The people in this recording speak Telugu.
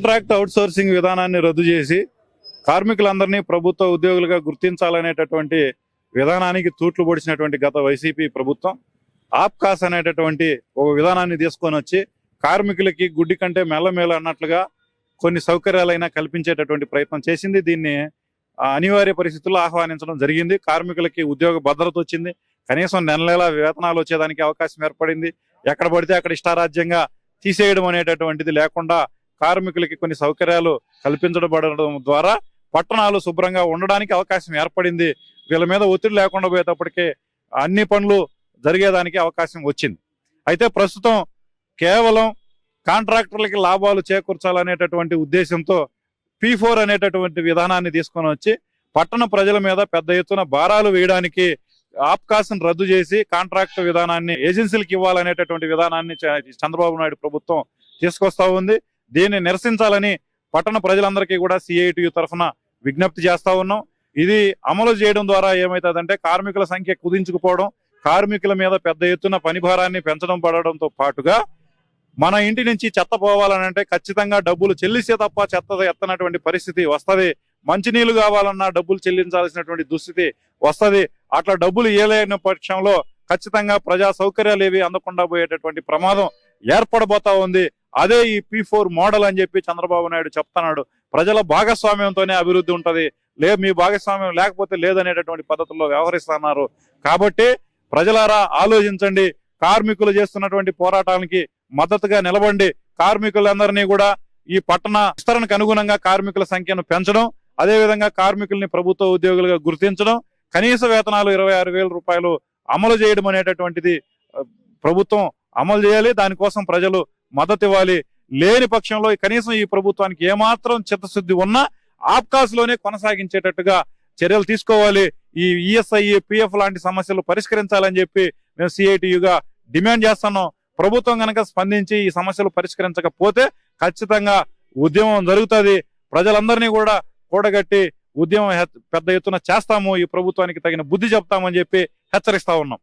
కాంట్రాక్ట్ అవుట్సోర్సింగ్ విధానాన్ని రద్దు చేసి కార్మికులందరినీ ప్రభుత్వ ఉద్యోగులుగా గుర్తించాలనేటటువంటి విధానానికి తూట్లు పొడిచినటువంటి గత వైసీపీ ప్రభుత్వం ఆప్కాస్ అనేటటువంటి ఒక విధానాన్ని తీసుకొని వచ్చి కార్మికులకి గుడ్డి కంటే మెల్లమేల అన్నట్లుగా కొన్ని సౌకర్యాలైనా కల్పించేటటువంటి ప్రయత్నం చేసింది. దీన్ని అనివార్య పరిస్థితుల్లో ఆహ్వానించడం జరిగింది. కార్మికులకి ఉద్యోగ భద్రత వచ్చింది. కనీసం నెల వేతనాలు వచ్చేదానికి అవకాశం ఏర్పడింది. ఎక్కడ పడితే అక్కడ ఇష్టారాజ్యంగా తీసేయడం అనేటటువంటిది లేకుండా కార్మికులకి కొన్ని సౌకర్యాలు కల్పించబడడం ద్వారా పట్టణాలు శుభ్రంగా ఉండడానికి అవకాశం ఏర్పడింది. వీళ్ళ మీద ఒత్తిడి లేకుండా పోయేటప్పటికే అన్ని పనులు జరిగేదానికి అవకాశం వచ్చింది. అయితే ప్రస్తుతం కేవలం కాంట్రాక్టర్లకి లాభాలు చేకూర్చాలనేటటువంటి ఉద్దేశంతో P4 అనేటటువంటి విధానాన్ని తీసుకొని వచ్చి పట్టణ ప్రజల మీద పెద్ద ఎత్తున భారాలు వేయడానికి ఆప్కాస్ను రద్దు చేసి కాంట్రాక్ట్ విధానాన్ని ఏజెన్సీలకు ఇవ్వాలనేటటువంటి విధానాన్ని చంద్రబాబు నాయుడు ప్రభుత్వం తీసుకొస్తా ఉంది. దీన్ని నిరసించాలని పట్టణ ప్రజలందరికీ కూడా CITU తరఫున విజ్ఞప్తి చేస్తా ఉన్నాం. ఇది అమలు చేయడం ద్వారా ఏమవుతుందంటే కార్మికుల సంఖ్య కుదించుకుపోవడం, కార్మికుల మీద పెద్ద ఎత్తున పని భారాన్ని పెంచడం పడడంతో పాటుగా మన ఇంటి నుంచి చెత్త పోవాలనంటే ఖచ్చితంగా డబ్బులు చెల్లిస్తే తప్ప చెత్త ఎత్తనటువంటి పరిస్థితి వస్తుంది. మంచినీళ్లు కావాలన్నా డబ్బులు చెల్లించాల్సినటువంటి దుస్థితి వస్తుంది. అట్లా డబ్బులు ఇవ్వలేని పక్షంలో ఖచ్చితంగా ప్రజా సౌకర్యాలు ఏవి అందకుండా పోయేటటువంటి ప్రమాదం ఏర్పడబోతా ఉంది. అదే ఈ P4 మోడల్ అని చెప్పి చంద్రబాబు నాయుడు చెప్తున్నాడు. ప్రజల భాగస్వామ్యంతోనే అభివృద్ధి ఉంటది, మీ భాగస్వామ్యం లేకపోతే లేదనేటటువంటి పద్ధతుల్లో వ్యవహరిస్తున్నారు. కాబట్టి ప్రజలారా ఆలోచించండి. కార్మికులు చేస్తున్నటువంటి పోరాటానికి మద్దతుగా నిలబండి. కార్మికులందరినీ కూడా ఈ పట్టణ విస్తరణకు అనుగుణంగా కార్మికుల సంఖ్యను పెంచడం, అదేవిధంగా కార్మికుల్ని ప్రభుత్వ ఉద్యోగులుగా గుర్తించడం, కనీస వేతనాలు 26,000 రూపాయలు అమలు చేయడం అనేటటువంటిది ప్రభుత్వం అమలు చేయాలి. దానికోసం ప్రజలు మద్దతు ఇవ్వాలి. లేని పక్షంలో కనీసం ఈ ప్రభుత్వానికి ఏమాత్రం చిత్తశుద్ధి ఉన్నా ఆప్కాస్ లోనే కొనసాగించేటట్టుగా చర్యలు తీసుకోవాలి. ఈ ESI, PF లాంటి సమస్యలు పరిష్కరించాలని చెప్పి మేము CITUగా డిమాండ్ చేస్తున్నాం. ప్రభుత్వం కనుక స్పందించి ఈ సమస్యలు పరిష్కరించకపోతే ఖచ్చితంగా ఉద్యమం జరుగుతుంది. ప్రజలందరినీ కూడా కూడగట్టి ఉద్యమం పెద్ద ఎత్తున చేస్తాము. ఈ ప్రభుత్వానికి తగిన బుద్ధి చెప్తామని చెప్పి హెచ్చరిస్తా ఉన్నాం.